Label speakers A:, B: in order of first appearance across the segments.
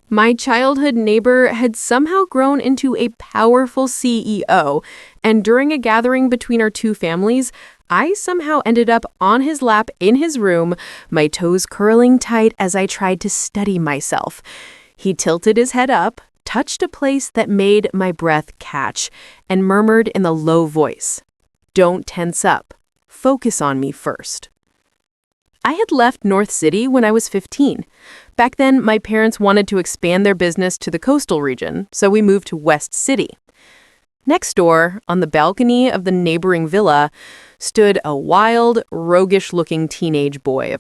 A: My childhood neighbor had somehow grown into a powerful CEO, and during a gathering between our two families, I somehow ended up on his lap in his room, my toes curling tight as I tried to steady myself. He tilted his head up, touched a place that made my breath catch, and murmured in a low voice, "Don't tense up. Focus on me first." I had left North City when I was 15. Back then, my parents wanted to expand their business to the coastal region, so we moved to West City. Next door, on the balcony of the neighboring villa, stood a wild, roguish-looking teenage boy.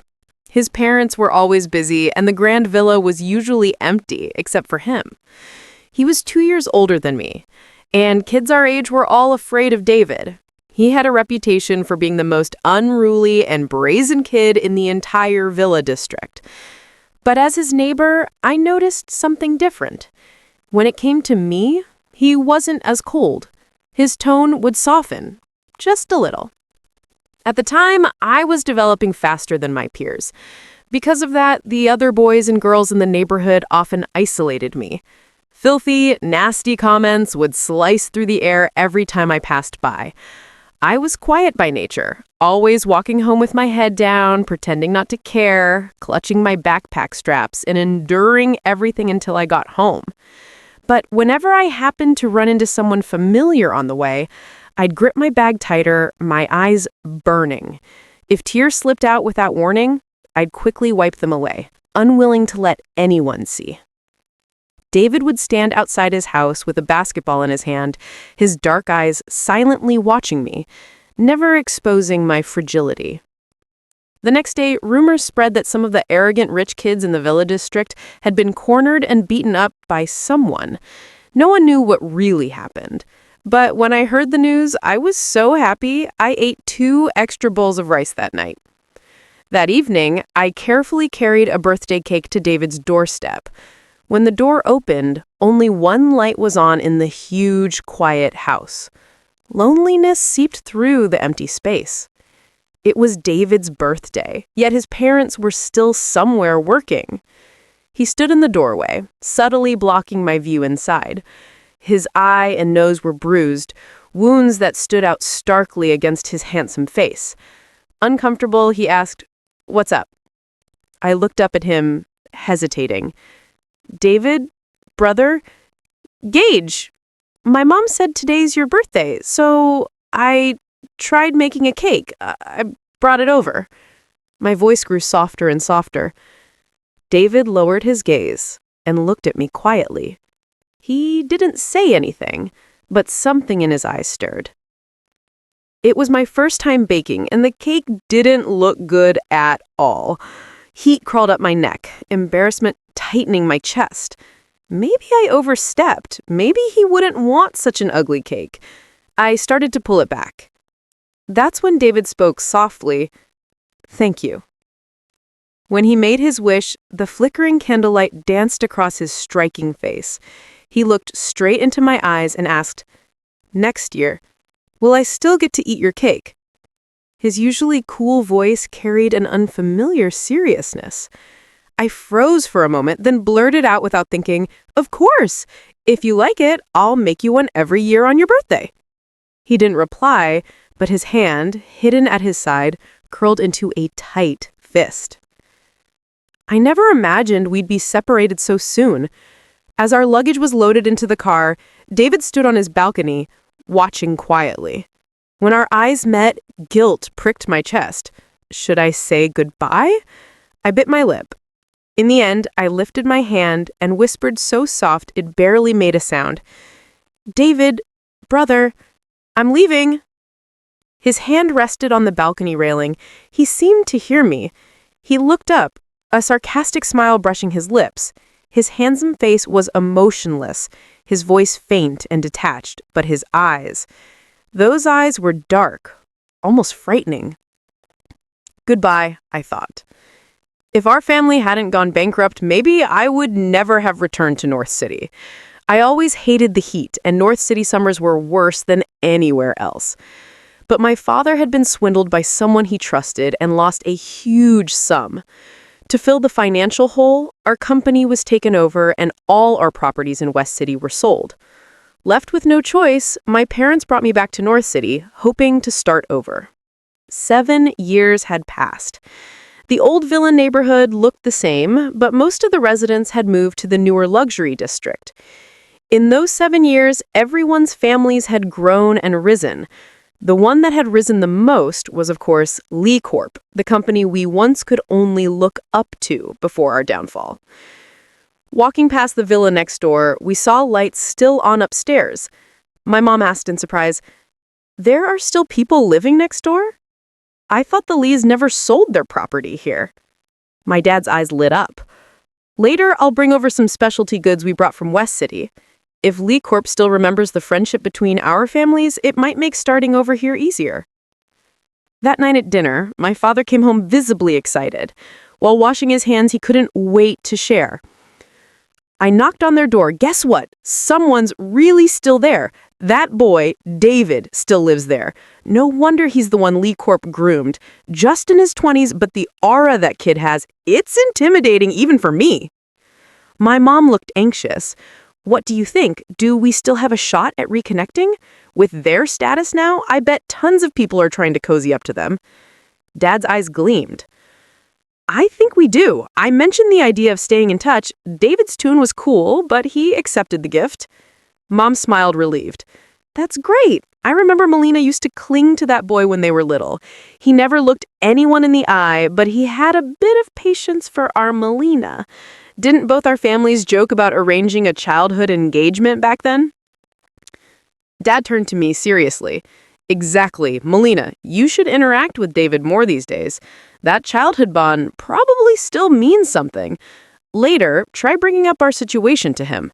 A: His parents were always busy, and the grand villa was usually empty, except for him. He was 2 years older than me, and kids our age were all afraid of David. He had a reputation for being the most unruly and brazen kid in the entire villa district. But as his neighbor, I noticed something different. When it came to me, he wasn't as cold. His tone would soften, just a little. At the time, I was developing faster than my peers. Because of that, the other boys and girls in the neighborhood often isolated me. Filthy, nasty comments would slice through the air every time I passed by. I was quiet by nature, always walking home with my head down, pretending not to care, clutching my backpack straps, and enduring everything until I got home. But whenever I happened to run into someone familiar on the way, I'd grip my bag tighter, my eyes burning. If tears slipped out without warning, I'd quickly wipe them away, unwilling to let anyone see. David would stand outside his house with a basketball in his hand, his dark eyes silently watching me, never exposing my fragility. The next day, rumors spread that some of the arrogant rich kids in the Villa District had been cornered and beaten up by someone. No one knew what really happened. But when I heard the news, I was so happy I ate 2 extra bowls of rice that night. That evening, I carefully carried a birthday cake to David's doorstep. When the door opened, only one light was on in the huge, quiet house. Loneliness seeped through the empty space. It was David's birthday, yet his parents were still somewhere working. He stood in the doorway, subtly blocking my view inside. His eye and nose were bruised, wounds that stood out starkly against his handsome face. Uncomfortable, he asked, "What's up?" I looked up at him, hesitating. "David? Brother? Gage! My mom said today's your birthday, so I tried making a cake. I brought it over." My voice grew softer and softer. David lowered his gaze and looked at me quietly. He didn't say anything, but something in his eyes stirred. It was my first time baking, and the cake didn't look good at all. Heat crawled up my neck, embarrassment tightening my chest. Maybe I overstepped. Maybe he wouldn't want such an ugly cake. I started to pull it back. That's when David spoke softly, "Thank you." When he made his wish, the flickering candlelight danced across his striking face. He looked straight into my eyes and asked, "Next year, will I still get to eat your cake?" His usually cool voice carried an unfamiliar seriousness. I froze for a moment, then blurted out without thinking, "Of course! If you like it, I'll make you one every year on your birthday." He didn't reply, but his hand, hidden at his side, curled into a tight fist. I never imagined we'd be separated so soon. As our luggage was loaded into the car, David stood on his balcony, watching quietly. When our eyes met, guilt pricked my chest. Should I say goodbye? I bit my lip. In the end, I lifted my hand and whispered so soft it barely made a sound. "David, brother, I'm leaving." His hand rested on the balcony railing. He seemed to hear me. He looked up, a sarcastic smile brushing his lips. His handsome face was emotionless, his voice faint and detached, but his eyes, those eyes were dark, almost frightening. Goodbye, I thought. If our family hadn't gone bankrupt, maybe I would never have returned to North City. I always hated the heat, and North City summers were worse than anywhere else. But my father had been swindled by someone he trusted and lost a huge sum. To fill the financial hole, our company was taken over and all our properties in West City were sold. Left with no choice, my parents brought me back to North City, hoping to start over. 7 years had passed. The old villa neighborhood looked the same, but most of the residents had moved to the newer luxury district. In those 7 years, everyone's families had grown and risen. The one that had risen the most was, of course, Lee Corp, the company we once could only look up to before our downfall. Walking past the villa next door, we saw lights still on upstairs. My mom asked in surprise, "There are still people living next door? I thought the Lees never sold their property here." My dad's eyes lit up. "Later, I'll bring over some specialty goods we brought from West City. If Lee Corp still remembers the friendship between our families, it might make starting over here easier." That night at dinner, my father came home visibly excited. While washing his hands, he couldn't wait to share. "I knocked on their door. Guess what? Someone's really still there. That boy, David, still lives there. No wonder he's the one Lee Corp groomed. Just in his 20s, but the aura that kid has, it's intimidating even for me." My mom looked anxious. "What do you think? Do we still have a shot at reconnecting? With their status now, I bet tons of people are trying to cozy up to them." Dad's eyes gleamed. "I think we do. I mentioned the idea of staying in touch. David's tune was cool, but he accepted the gift." Mom smiled relieved. "That's great. I remember Melina used to cling to that boy when they were little. He never looked anyone in the eye, but he had a bit of patience for our Melina. Didn't both our families joke about arranging a childhood engagement back then?" Dad turned to me seriously. "Exactly. Melina, you should interact with David more these days. That childhood bond probably still means something. Later, try bringing up our situation to him."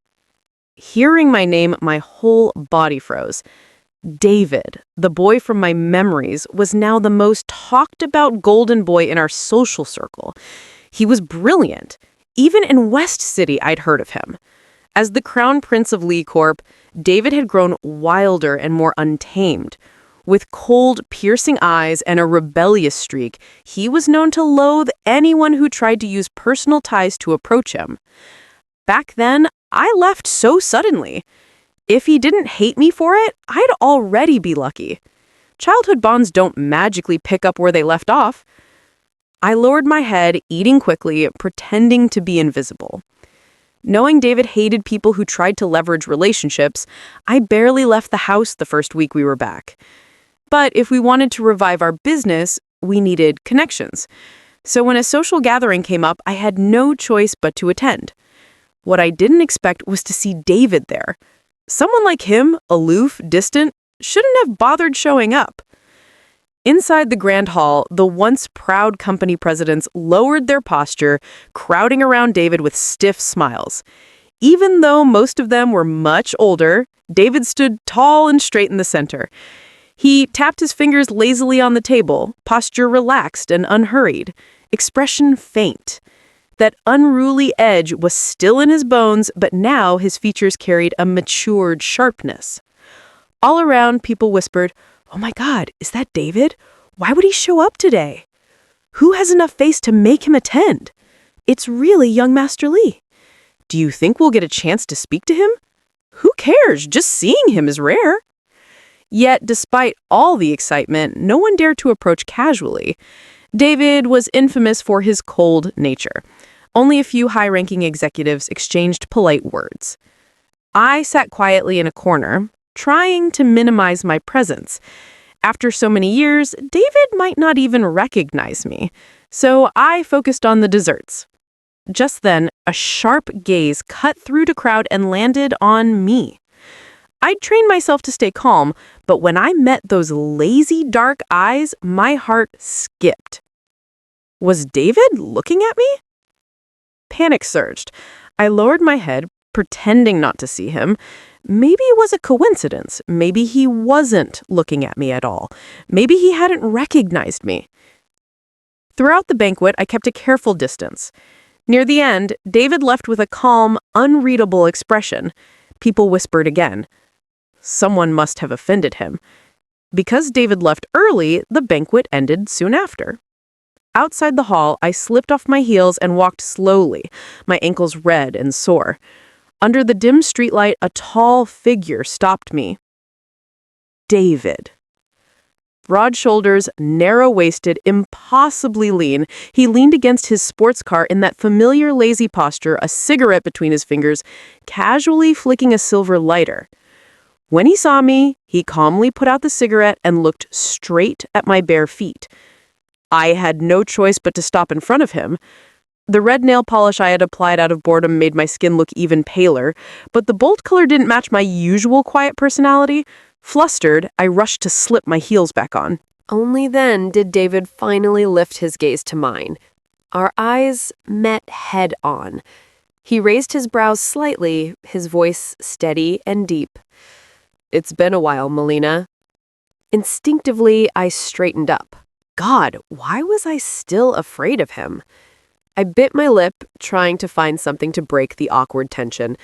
A: Hearing my name, my whole body froze. David, the boy from my memories, was now the most talked about golden boy in our social circle. He was brilliant. Even in West City, I'd heard of him. As the crown prince of Lee Corp, David had grown wilder and more untamed. With cold, piercing eyes and a rebellious streak, he was known to loathe anyone who tried to use personal ties to approach him. Back then, I left so suddenly. If he didn't hate me for it, I'd already be lucky. Childhood bonds don't magically pick up where they left off. I lowered my head, eating quickly, pretending to be invisible. Knowing David hated people who tried to leverage relationships, I barely left the house the first week we were back. But if we wanted to revive our business, we needed connections. So when a social gathering came up, I had no choice but to attend. What I didn't expect was to see David there. Someone like him, aloof, distant, shouldn't have bothered showing up. Inside the grand hall, the once proud company presidents lowered their posture, crowding around David with stiff smiles. Even though most of them were much older, David stood tall and straight in the center. He tapped his fingers lazily on the table, posture relaxed and unhurried, expression faint. That unruly edge was still in his bones, but now his features carried a matured sharpness. All around, people whispered, "Oh my God, is that David? Why would he show up today? Who has enough face to make him attend? It's really young Master Lee. Do you think we'll get a chance to speak to him? Who cares? Just seeing him is rare." Yet, despite all the excitement, no one dared to approach casually. David was infamous for his cold nature. Only a few high-ranking executives exchanged polite words. I sat quietly in a corner, trying to minimize my presence. After so many years, David might not even recognize me, so I focused on the desserts. Just then, a sharp gaze cut through the crowd and landed on me. I'd trained myself to stay calm, but when I met those lazy, dark eyes, my heart skipped. Was David looking at me? Panic surged. I lowered my head, pretending not to see him. Maybe it was a coincidence. Maybe he wasn't looking at me at all. Maybe he hadn't recognized me. Throughout the banquet, I kept a careful distance. Near the end, David left with a calm, unreadable expression. People whispered again. Someone must have offended him. Because David left early, the banquet ended soon after. Outside the hall, I slipped off my heels and walked slowly, my ankles red and sore. Under the dim streetlight, a tall figure stopped me. David. Broad shoulders, narrow-waisted, impossibly lean, he leaned against his sports car in that familiar lazy posture, a cigarette between his fingers, casually flicking a silver lighter. When he saw me, he calmly put out the cigarette and looked straight at my bare feet. I had no choice but to stop in front of him. The red nail polish I had applied out of boredom made my skin look even paler, but the bold color didn't match my usual quiet personality. Flustered, I rushed to slip my heels back on.
B: Only then did David finally lift his gaze to mine. Our eyes met head on. He raised his brows slightly, his voice steady and deep. "It's been a while, Melina." Instinctively, I straightened up. God, why was I still afraid of him? I bit my lip, trying to find something to break the awkward tension,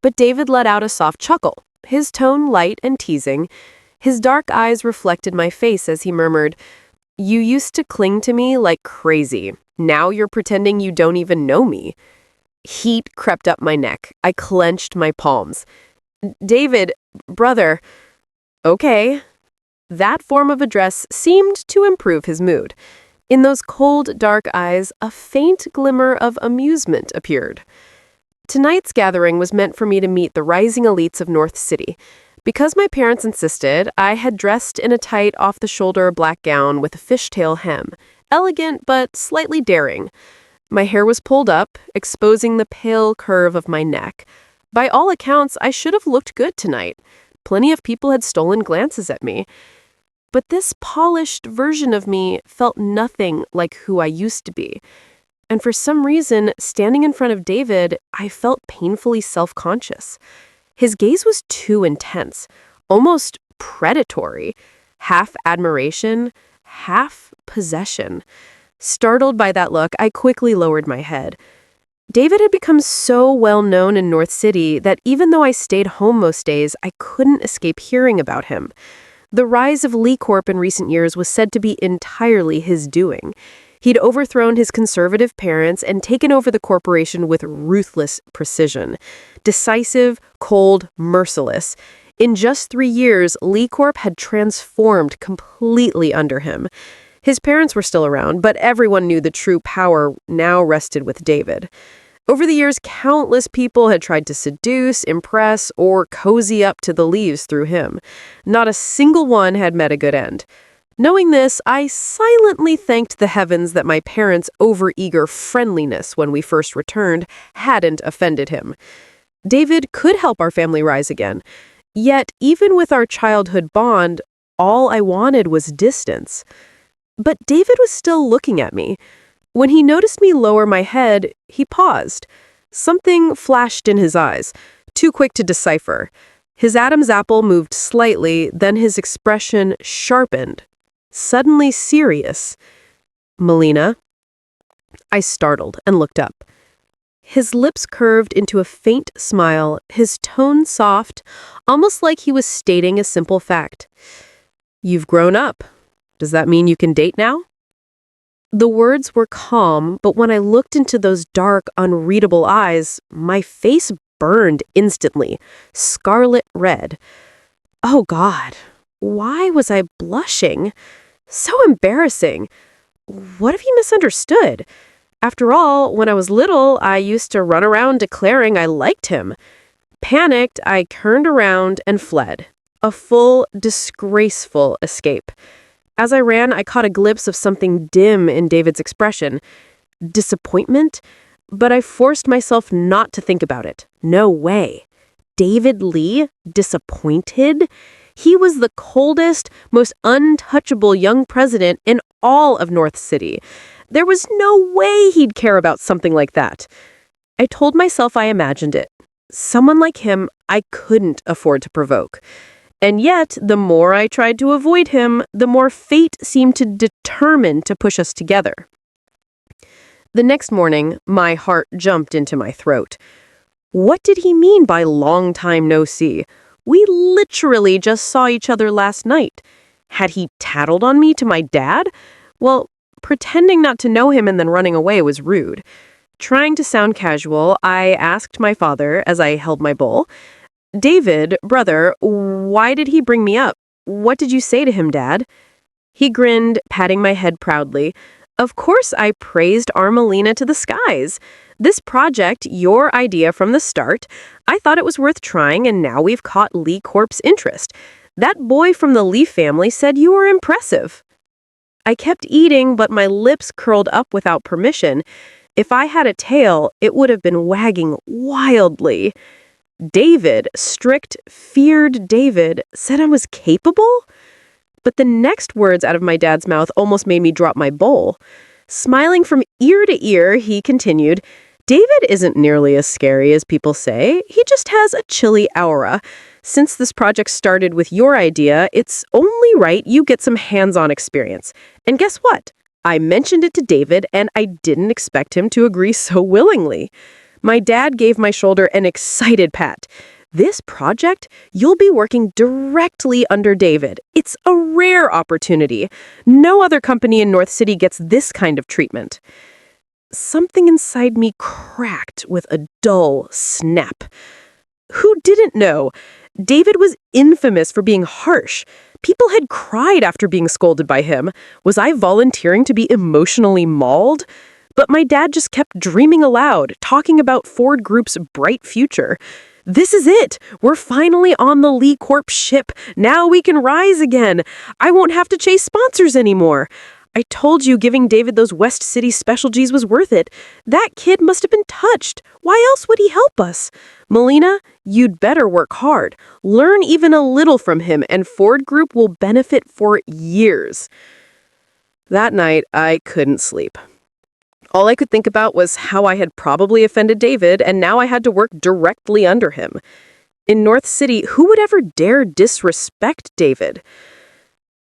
B: but David let out a soft chuckle, his tone light and teasing. His dark eyes reflected my face as he murmured, "You used to cling to me like crazy. Now you're pretending you don't even know me." Heat crept up my neck. I clenched my palms. "David, brother." "Okay." That form of address seemed to improve his mood. In those cold, dark eyes, a faint glimmer of amusement appeared. Tonight's gathering was meant for me to meet the rising elites of North City. Because my parents insisted, I had dressed in a tight, off-the-shoulder black gown with a fishtail hem, elegant but slightly daring. My hair was pulled up, exposing the pale curve of my neck. By all accounts, I should have looked good tonight. Plenty of people had stolen glances at me. But this polished version of me felt nothing like who I used to be. And for some reason, standing in front of David, I felt painfully self-conscious. His gaze was too intense, almost predatory, half admiration, half possession. Startled by that look, I quickly lowered my head. David had become so well known in North City that even though I stayed home most days, I couldn't escape hearing about him. The rise of Lee Corp in recent years was said to be entirely his doing. He'd overthrown his conservative parents and taken over the corporation with ruthless precision. Decisive, cold, merciless. In just 3 years, Lee Corp had transformed completely under him. His parents were still around, but everyone knew the true power now rested with David. Over the years, countless people had tried to seduce, impress, or cozy up to the Lees through him. Not a single one had met a good end. Knowing this, I silently thanked the heavens that my parents' overeager friendliness when we first returned hadn't offended him. David could help our family rise again. Yet, even with our childhood bond, all I wanted was distance. But David was still looking at me. When he noticed me lower my head, he paused. Something flashed in his eyes, too quick to decipher. His Adam's apple moved slightly, then his expression sharpened. Suddenly serious. "Melina?" I startled and looked up. His lips curved into a faint smile, his tone soft, almost like he was stating a simple fact. "You've grown up. Does that mean you can date now?" The words were calm, but when I looked into those dark, unreadable eyes, my face burned instantly, scarlet red. Oh God, why was I blushing? So embarrassing. What if he misunderstood? After all, when I was little, I used to run around declaring I liked him. Panicked, I turned around and fled. A full, disgraceful escape. As I ran, I caught a glimpse of something dim in David's expression. Disappointment? But I forced myself not to think about it. No way. David Lee? Disappointed? He was the coldest, most untouchable young president in all of North City. There was no way he'd care about something like that. I told myself I imagined it. Someone like him I couldn't afford to provoke. And yet, the more I tried to avoid him, the more fate seemed to determine to push us together. The next morning, my heart jumped into my throat. What did he mean by long time no see? We literally just saw each other last night. Had he tattled on me to my dad? Well, Pretending not to know him and then running away was rude. Trying to sound casual, I asked my father as I held my bowl, "David, brother, why did he bring me up? What did you say to him, Dad?" He grinned, patting my head proudly. "Of course I praised Armelina to the skies. This project, your idea from the start, I thought it was worth trying, and now we've caught Lee Corp's interest. That boy from the Lee family said you were impressive." I kept eating, but my lips curled up without permission. If I had a tail, it would have been wagging wildly. David, strict, feared David, said I was capable? But the next words out of my dad's mouth almost made me drop my bowl. Smiling from ear to ear, he continued, "David isn't nearly as scary as people say. He just has a chilly aura. Since this project started with your idea, it's only right you get some hands-on experience. And guess what? I mentioned it to David, and I didn't expect him to agree so willingly." My dad gave my shoulder an excited pat. "This project, you'll be working directly under David. It's a rare opportunity. No other company in North City gets this kind of treatment." Something inside me cracked with a dull snap. Who didn't know? David was infamous for being harsh. People had cried after being scolded by him. Was I volunteering to be emotionally mauled? But my dad just kept dreaming aloud, talking about Ford Group's bright future. "This is it! We're finally on the Lee Corp ship. Now we can rise again. I won't have to chase sponsors anymore. I told you giving David those West City specialties was worth it. That kid must have been touched. Why else would he help us? Melina, you'd better work hard. Learn even a little from him, and Ford Group will benefit for years." That night, I couldn't sleep. All I could think about was how I had probably offended David, and now I had to work directly under him. In North City, who would ever dare disrespect David?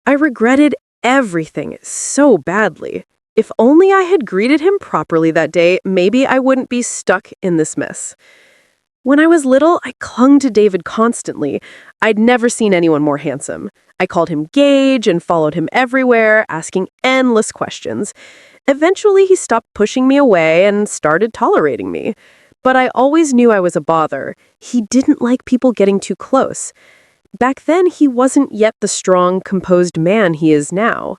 B: I regretted everything so badly. If only I had greeted him properly that day, maybe I wouldn't be stuck in this mess. When I was little, I clung to David constantly. I'd never seen anyone more handsome. I called him Gage and followed him everywhere, asking endless questions. Eventually, he stopped pushing me away and started tolerating me. But I always knew I was a bother. He didn't like people getting too close. Back then, he wasn't yet the strong, composed man he is now.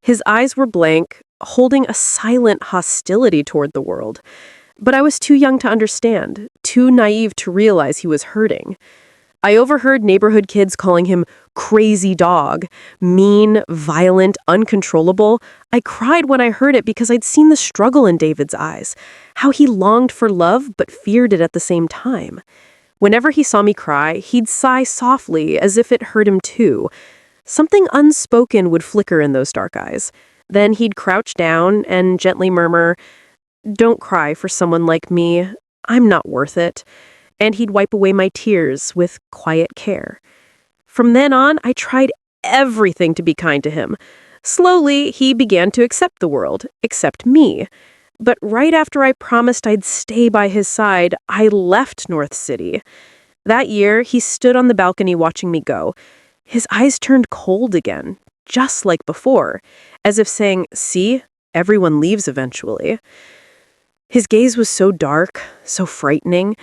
B: His eyes were blank, holding a silent hostility toward the world. But I was too young to understand, too naive to realize he was hurting. I overheard neighborhood kids calling him crazy dog, mean, violent, uncontrollable. I cried when I heard it because I'd seen the struggle in David's eyes, how he longed for love but feared it at the same time. Whenever he saw me cry, he'd sigh softly as if it hurt him too. Something unspoken would flicker in those dark eyes. Then he'd crouch down and gently murmur, "Don't cry for someone like me. I'm not worth it." And he'd wipe away my tears with quiet care. From then on, I tried everything to be kind to him. Slowly, he began to accept the world, accept me. But right after I promised I'd stay by his side, I left North City. That year, he stood on the balcony watching me go. His eyes turned cold again, just like before, as if saying, "See, everyone leaves eventually." His gaze was so dark, so frightening.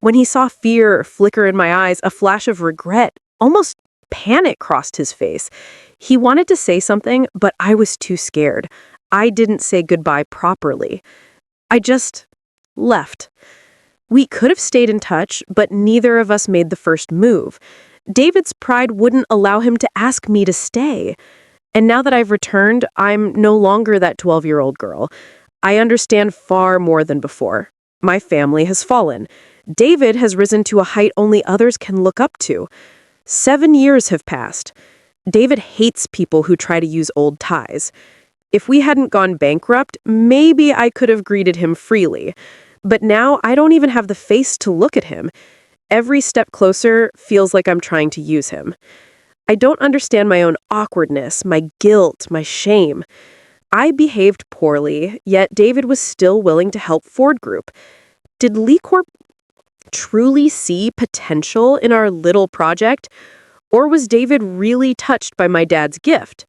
B: When he saw fear flicker in my eyes, a flash of regret, almost panic crossed his face. He wanted to say something, but I was too scared. I didn't say goodbye properly. I just left. We could have stayed in touch, but neither of us made the first move. David's pride wouldn't allow him to ask me to stay. And now that I've returned, I'm no longer that 12-year-old girl. I understand far more than before. My family has fallen. David has risen to a height only others can look up to. 7 years have passed. David hates people who try to use old ties. If we hadn't gone bankrupt, maybe I could have greeted him freely. But now I don't even have the face to look at him. Every step closer feels like I'm trying to use him. I don't understand my own awkwardness, my guilt, my shame. I behaved poorly, yet David was still willing to help Ford Group. Did Lee Corp truly see potential in our little project? Or was David really touched by my dad's gift?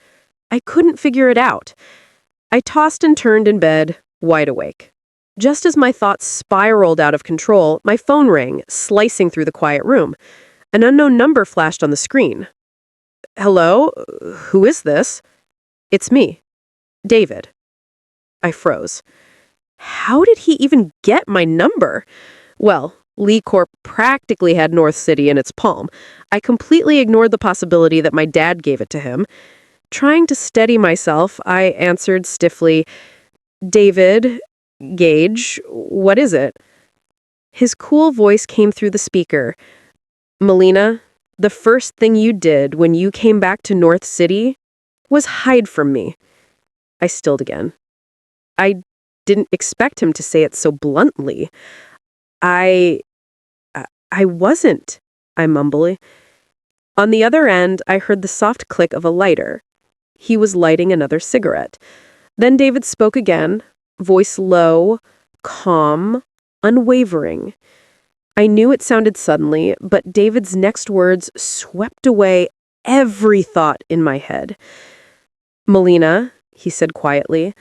B: I couldn't figure it out. I tossed and turned in bed, wide awake. Just as my thoughts spiraled out of control, my phone rang, slicing through the quiet room. An unknown number flashed on the screen. Hello? Who is this? It's me, David. I froze. How did he even get my number? Well, Lee Corp practically had North City in its palm. I completely ignored the possibility that my dad gave it to him. Trying to steady myself, I answered stiffly, David, Gage, what is it? His cool voice came through the speaker. Melina, the first thing you did when you came back to North City was hide from me. I stilled again. I didn't expect him to say it so bluntly. I wasn't, I mumbled. On the other end, I heard the soft click of a lighter. He was lighting another cigarette. Then David spoke again, voice low, calm, unwavering. I knew it sounded suddenly, but David's next words swept away every thought in my head. Melina, he said quietly,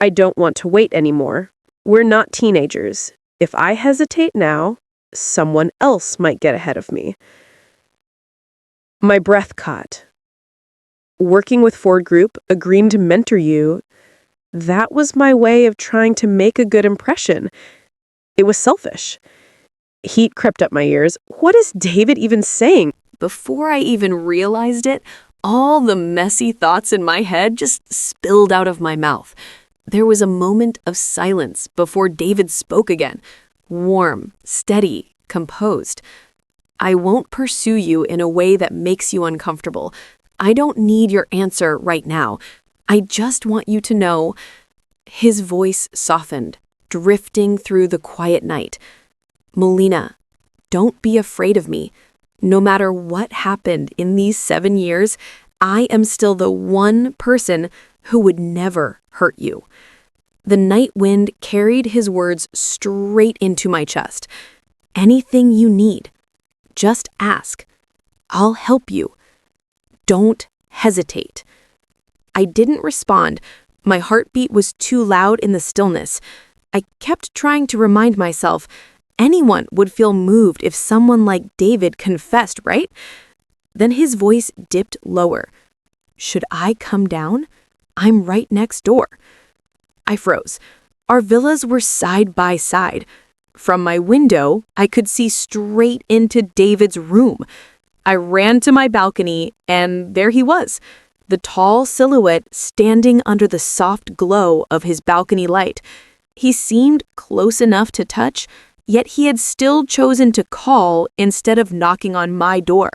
B: I don't want to wait anymore. We're not teenagers. If I hesitate now, someone else might get ahead of me. My breath caught. Working with Ford Group, agreeing to mentor you, that was my way of trying to make a good impression. It was selfish. Heat crept up my ears. What is David even saying?
A: Before I even realized it, all the messy thoughts in my head just spilled out of my mouth. There was a moment of silence before David spoke again. Warm, steady, composed. I won't pursue you in a way that makes you uncomfortable. I don't need your answer right now. I just want you to know. His voice softened, drifting through the quiet night. Melina, don't be afraid of me. No matter what happened in these 7 years, I am still the one person who would never hurt you. The night wind carried his words straight into my chest. Anything you need, just ask. I'll help you. Don't hesitate. I didn't respond. My heartbeat was too loud in the stillness. I kept trying to remind myself, anyone would feel moved if someone like David confessed, right? Then his voice dipped lower. Should I come down? I'm right next door. I froze. Our villas were side by side. From my window, I could see straight into David's room. I ran to my balcony, and there he was, the tall silhouette standing under the soft glow of his balcony light. He seemed close enough to touch, yet he had still chosen to call instead of knocking on my door.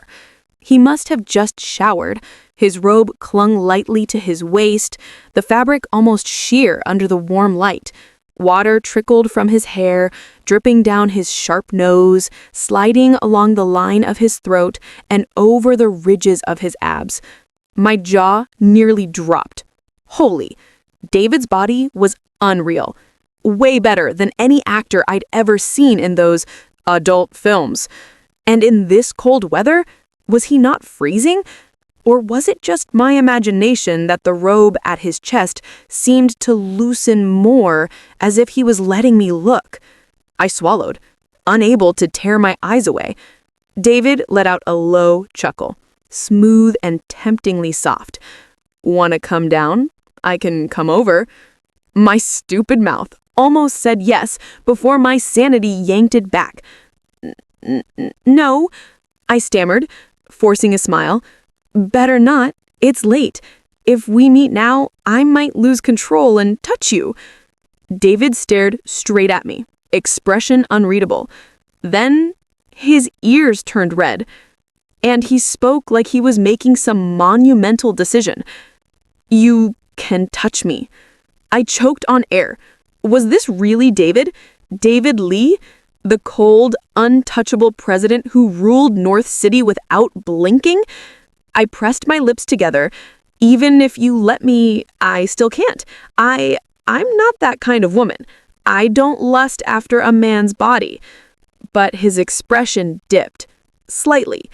A: He must have just showered. His robe clung lightly to his waist, the fabric almost sheer under the warm light. Water trickled from his hair, dripping down his sharp nose, sliding along the line of his throat and over the ridges of his abs. My jaw nearly dropped. Holy! David's body was unreal. Way better than any actor I'd ever seen in those adult films. And in this cold weather, was he not freezing? Or was it just my imagination that the robe at his chest seemed to loosen more, as if he was letting me look? I swallowed, unable to tear my eyes away. David let out a low chuckle, smooth and temptingly soft. "Wanna come down? I can come over." My stupid mouth almost said yes before my sanity yanked it back. No, I stammered, forcing a smile. Better not. It's late. If we meet now, I might lose control and touch you. David stared straight at me, expression unreadable. Then his ears turned red, and he spoke like he was making some monumental decision. "You can touch me." I choked on air. Was this really David? David Lee? The cold, untouchable president who ruled North City without blinking? I pressed my lips together. Even if you let me, I still can't. I'm not that kind of woman. I don't lust after a man's body. But his expression dipped. Slightly.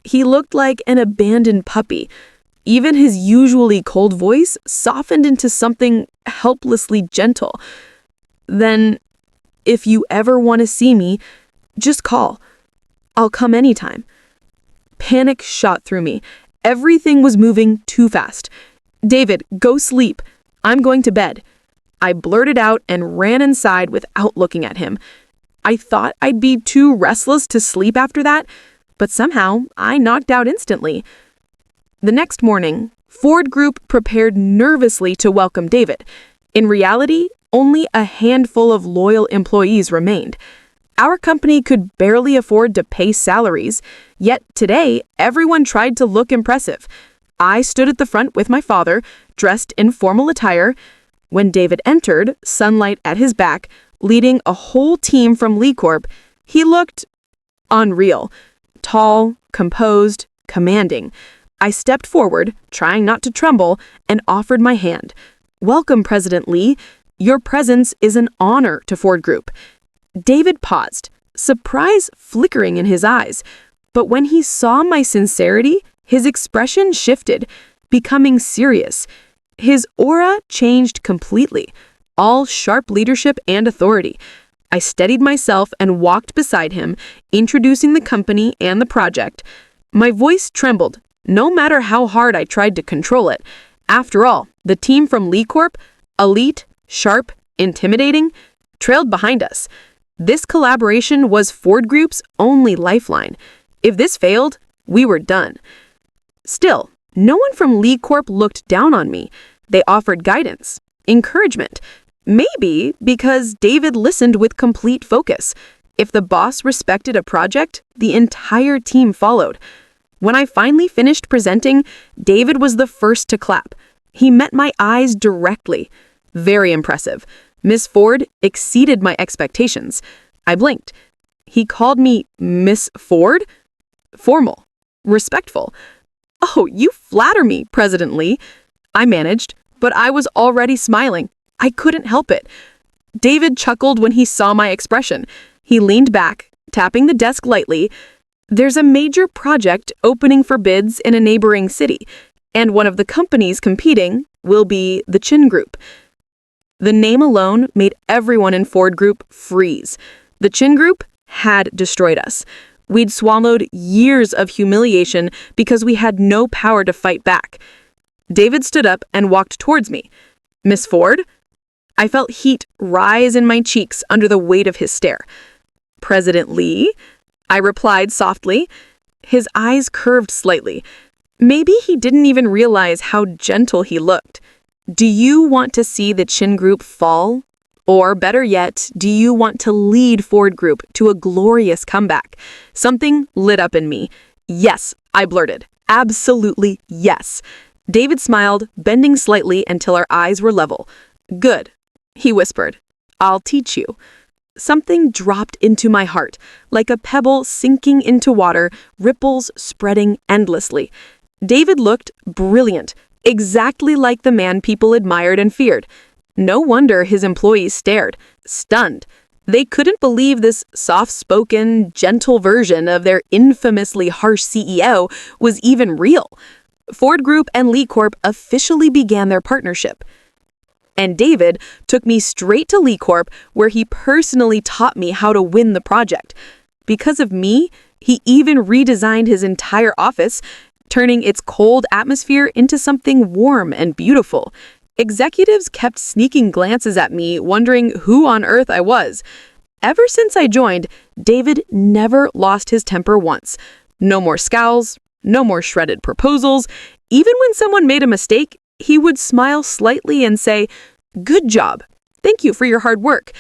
A: He looked like an abandoned puppy. Even his usually cold voice softened into something helplessly gentle. "Then, if you ever want to see me, just call. I'll come anytime." Panic shot through me. Everything was moving too fast. "David, go sleep. I'm going to bed." I blurted out and ran inside without looking at him. I thought I'd be too restless to sleep after that, but somehow I knocked out instantly. The next morning, Ford Group prepared nervously to welcome David. In reality, only a handful of loyal employees remained. Our company could barely afford to pay salaries, yet today everyone tried to look impressive. I stood at the front with my father, dressed in formal attire. When David entered, sunlight at his back, leading a whole team from Lee Corp, he looked unreal. Tall, composed, commanding. I stepped forward, trying not to tremble, and offered my hand. "Welcome, President Lee. Your presence is an honor to Ford Group." David paused, surprise flickering in his eyes. But when he saw my sincerity, his expression shifted, becoming serious. His aura changed completely, all sharp leadership and authority. I steadied myself and walked beside him, introducing the company and the project. My voice trembled, no matter how hard I tried to control it. After all, the team from Lee Corp, elite, sharp, intimidating, trailed behind us. This collaboration was Ford Group's only lifeline. If this failed, we were done. Still, no one from Lee Corp looked down on me. They offered guidance, encouragement. Maybe because David listened with complete focus. If the boss respected a project, the entire team followed. When I finally finished presenting, David was the first to clap. He met my eyes directly. Very impressive. Miss Ford exceeded my expectations. I blinked. He called me Miss Ford? Formal. Respectful. "Oh, you flatter me, President Lee." I managed, but I was already smiling. I couldn't help it. David chuckled when he saw my expression. He leaned back, tapping the desk lightly. "There's a major project opening for bids in a neighboring city, and one of the companies competing will be the Chin Group." The name alone made everyone in Ford Group freeze. The Chin Group had destroyed us. We'd swallowed years of humiliation because we had no power to fight back. David stood up and walked towards me. "Miss Ford?" I felt heat rise in my cheeks under the weight of his stare. "President Lee?" I replied softly. His eyes curved slightly. Maybe he didn't even realize how gentle he looked. "Do you want to see the Chin Group fall? Or better yet, do you want to lead Ford Group to a glorious comeback?" Something lit up in me. "Yes," I blurted. "Absolutely yes." David smiled, bending slightly until our eyes were level. "Good," he whispered. "I'll teach you." Something dropped into my heart, like a pebble sinking into water, ripples spreading endlessly. David looked brilliant, exactly like the man people admired and feared. No wonder his employees stared, stunned. They couldn't believe this soft-spoken, gentle version of their infamously harsh CEO was even real. Ford Group and Lee Corp officially began their partnership. And David took me straight to Lee Corp, where he personally taught me how to win the project. Because of me, he even redesigned his entire office, turning its cold atmosphere into something warm and beautiful. Executives kept sneaking glances at me, wondering who on earth I was. Ever since I joined, David never lost his temper once. No more scowls, no more shredded proposals. Even when someone made a mistake, he would smile slightly and say, "Good job. Thank you for your hard work."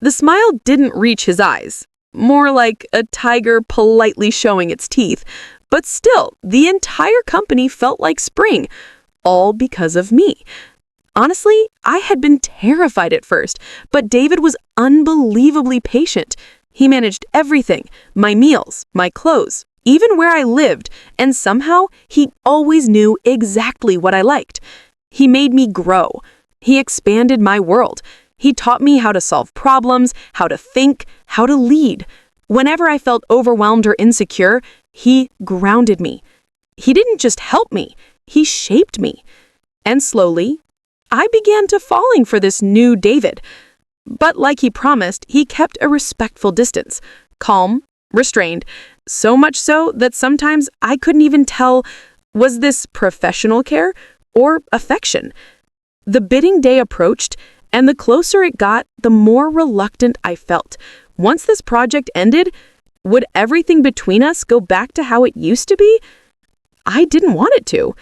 A: The smile didn't reach his eyes, more like a tiger politely showing its teeth. But still, the entire company felt like spring, all because of me. Honestly, I had been terrified at first, but David was unbelievably patient. He managed everything, my meals, my clothes, even where I lived, and somehow he always knew exactly what I liked. He made me grow. He expanded my world. He taught me how to solve problems, how to think, how to lead. Whenever I felt overwhelmed or insecure, he grounded me. He didn't just help me, he shaped me. And slowly, I began to falling for this new David. But like he promised, he kept a respectful distance, calm, restrained, so much so that sometimes I couldn't even tell, was this professional care or affection? The bidding day approached, and the closer it got, the more reluctant I felt. Once this project ended, would everything between us go back to how it used to be? I didn't want it to.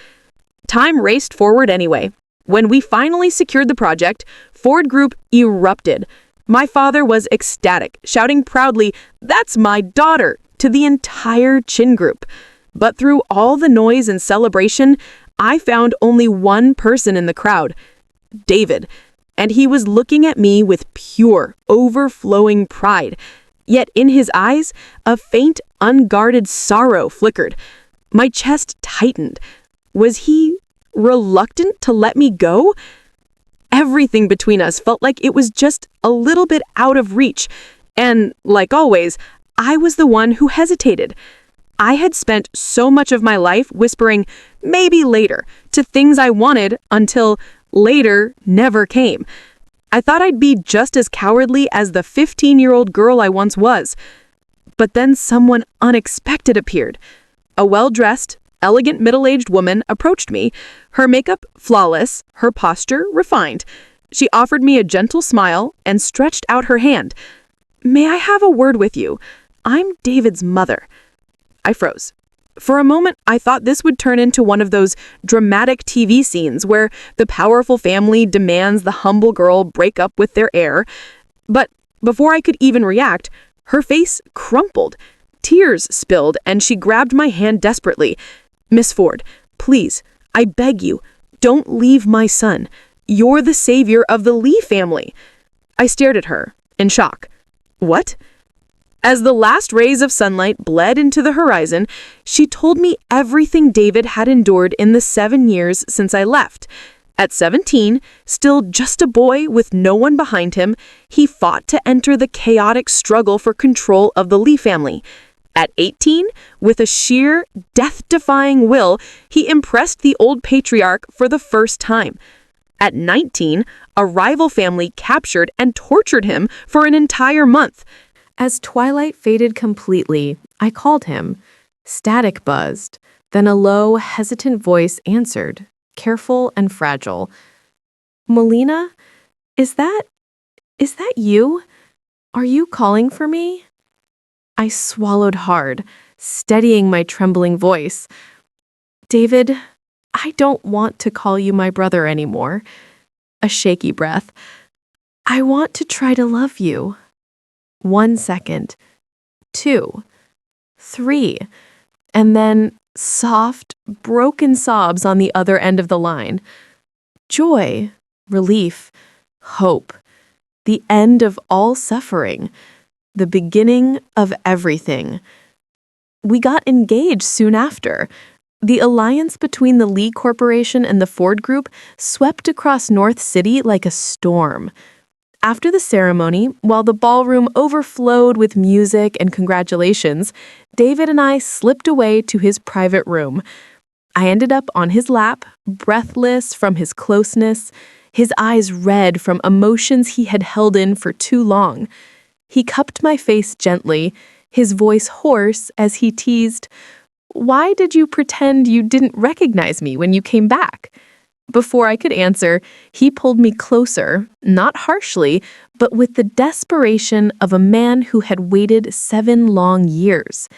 A: Time raced forward anyway. When we finally secured the project, Ford Group erupted. My father was ecstatic, shouting proudly, "That's my daughter!" to the entire Chin Group. But through all the noise and celebration, I found only one person in the crowd, David. And he was looking at me with pure, overflowing pride. Yet in his eyes, a faint, unguarded sorrow flickered. My chest tightened. Was he reluctant to let me go? Everything between us felt like it was just a little bit out of reach. And, like always, I was the one who hesitated. I had spent so much of my life whispering, maybe later, to things I wanted until later never came. I thought I'd be just as cowardly as the 15-year-old girl I once was. But then someone unexpected appeared. A well-dressed, elegant middle-aged woman approached me, her makeup flawless, her posture refined. She offered me a gentle smile and stretched out her hand. "May I have a word with you? I'm David's mother." I froze. For a moment, I thought this would turn into one of those dramatic TV scenes where the powerful family demands the humble girl break up with their heir. But before I could even react, her face crumpled. Tears spilled, and she grabbed my hand desperately. "Miss Ford, please, I beg you, don't leave my son. You're the savior of the Lee family." I stared at her, in shock. "What?" As the last rays of sunlight bled into the horizon, she told me everything David had endured in the 7 years since I left. At 17, still just a boy with no one behind him, he fought to enter the chaotic struggle for control of the Lee family. At 18, with a sheer, death-defying will, he impressed the old patriarch for the first time. At 19, a rival family captured and tortured him for an entire month. As twilight faded completely, I called him. Static buzzed. Then a low, hesitant voice answered, careful and fragile. "Melina, is that you? Are you calling for me?" I swallowed hard, steadying my trembling voice. "David, I don't want to call you my brother anymore." A shaky breath. "I want to try to love you." 1 second, 2, 3, and then soft, broken sobs on the other end of the line. Joy, relief, hope, the end of all suffering, the beginning of everything. We got engaged soon after. The alliance between the Lee Corporation and the Ford Group swept across North City like a storm. After the ceremony, while the ballroom overflowed with music and congratulations, David and I slipped away to his private room. I ended up on his lap, breathless from his closeness, his eyes red from emotions he had held in for too long. He cupped my face gently, his voice hoarse as he teased, "Why did you pretend you didn't recognize me when you came back?" Before I could answer, he pulled me closer, not harshly, but with the desperation of a man who had waited 7 long years.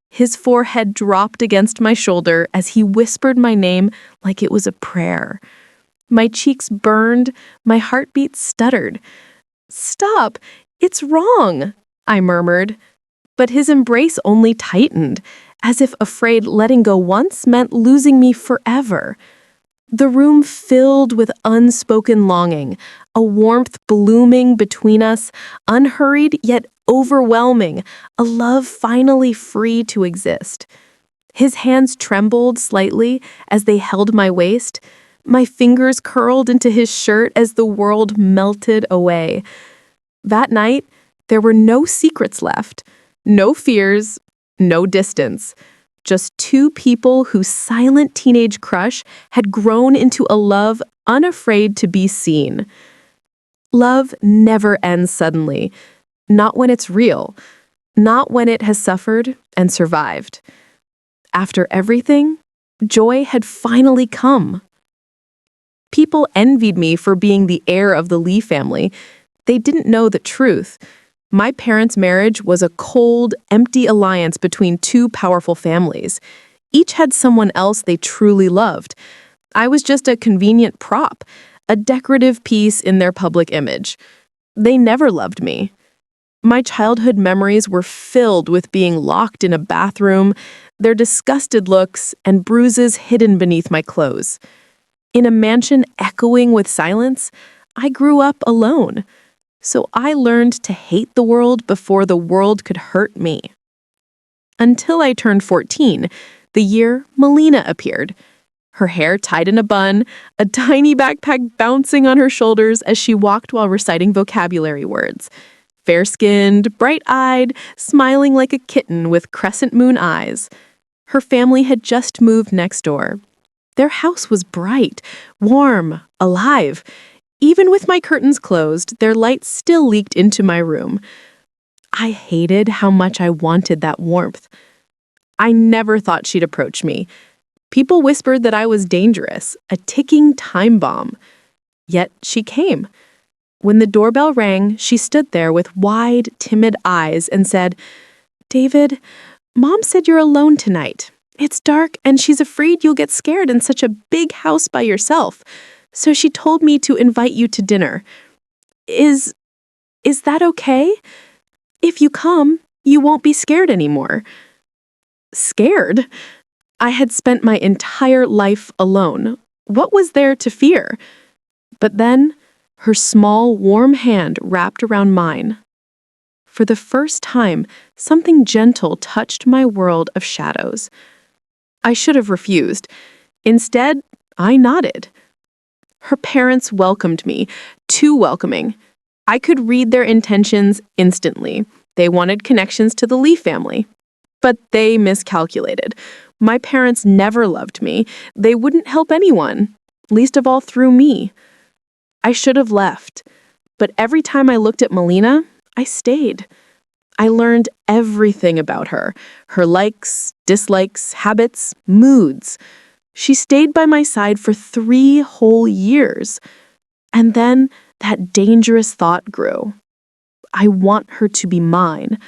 A: His forehead dropped against my shoulder as he whispered my name like it was a prayer. My cheeks burned, my heartbeat stuttered. "Stop! It's wrong!" I murmured. But his embrace only tightened, as if afraid letting go once meant losing me forever. The room filled with unspoken longing, a warmth blooming between us, unhurried yet overwhelming, a love finally free to exist. His hands trembled slightly as they held my waist. My fingers curled into his shirt as the world melted away. That night, there were no secrets left, no fears, no distance. just two people whose silent teenage crush had grown into a love unafraid to be seen. Love never ends suddenly, not when it's real, not when it has suffered and survived. After everything, joy had finally come. People envied me for being the heir of the Lee family. They didn't know the truth. My parents' marriage was a cold, empty alliance between two powerful families. Each had someone else they truly loved. I was just a convenient prop, a decorative piece in their public image. They never loved me. My childhood memories were filled with being locked in a bathroom, their disgusted looks, and bruises hidden beneath my clothes. In a mansion echoing with silence, I grew up alone. So I learned to hate the world before the world could hurt me. Until I turned 14, the year Melina appeared. Her hair tied in a bun, a tiny backpack bouncing on her shoulders as she walked while reciting vocabulary words. Fair-skinned, bright-eyed, smiling like a kitten with crescent moon eyes. Her family had just moved next door. Their house was bright, warm, alive. Even with my curtains closed, their light still leaked into my room. I hated how much I wanted that warmth. I never thought she'd approach me. People whispered that I was dangerous, a ticking time bomb. Yet she came. When the doorbell rang, she stood there with wide, timid eyes and said, "David, Mom said you're alone tonight. It's dark and she's afraid you'll get scared in such a big house by yourself. So she told me to invite you to dinner. Is that okay? If you come, you won't be scared anymore." Scared? I had spent my entire life alone. What was there to fear? But then, her small, warm hand wrapped around mine. For the first time, something gentle touched my world of shadows. I should have refused. Instead, I nodded. Her parents welcomed me, too welcoming. I could read their intentions instantly. They wanted connections to the Lee family. But they miscalculated. My parents never loved me. They wouldn't help anyone, least of all through me. I should have left. But every time I looked at Melina, I stayed. I learned everything about her likes, dislikes, habits, moods. She stayed by my side for 3 whole years. And then that dangerous thought grew. I want her to be mine.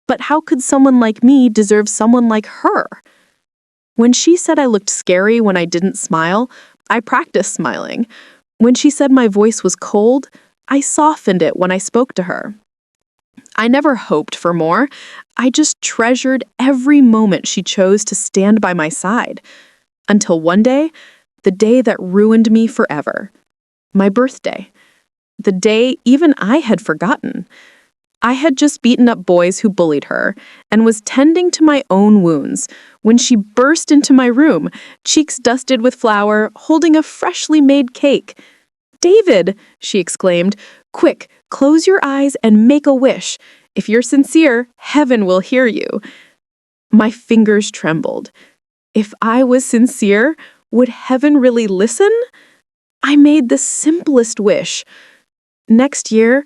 A: But how could someone like me deserve someone like her? When she said I looked scary when I didn't smile, I practiced smiling. When she said my voice was cold, I softened it when I spoke to her. I never hoped for more. I just treasured every moment she chose to stand by my side. Until one day, the day that ruined me forever. My birthday. The day even I had forgotten. I had just beaten up boys who bullied her and was tending to my own wounds when she burst into my room, cheeks dusted with flour, holding a freshly made cake. "David," she exclaimed, "quick, close your eyes and make a wish. If you're sincere, heaven will hear you." My fingers trembled. If I was sincere, would heaven really listen? I made the simplest wish. "Next year,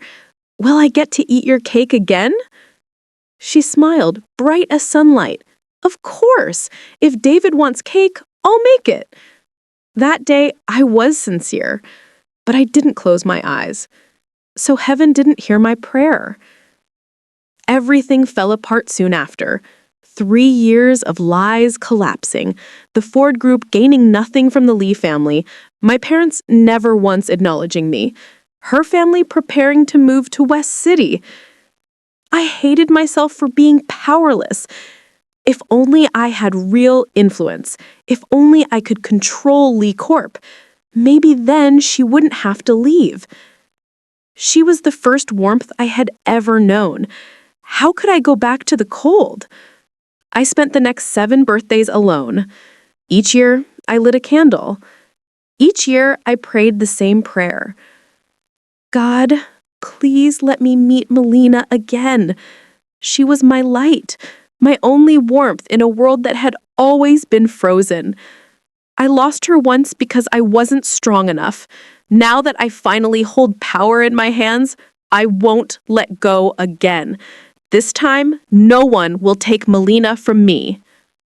A: will I get to eat your cake again?" She smiled, bright as sunlight. "Of course! If David wants cake, I'll make it." That day, I was sincere, but I didn't close my eyes. So heaven didn't hear my prayer. Everything fell apart soon after. 3 years of lies collapsing, the Ford Group gaining nothing from the Lee family, my parents never once acknowledging me, her family preparing to move to West City. I hated myself for being powerless. If only I had real influence, if only I could control Lee Corp, maybe then she wouldn't have to leave. She was the first warmth I had ever known. How could I go back to the cold? I spent the next 7 birthdays alone. Each year, I lit a candle. Each year, I prayed the same prayer. God, please let me meet Melina again. She was my light,
C: my only warmth in a world that had always been frozen. I lost her once because I wasn't strong enough. Now that I finally hold power in my hands, I won't let go again. This time, no one will take Melina from me.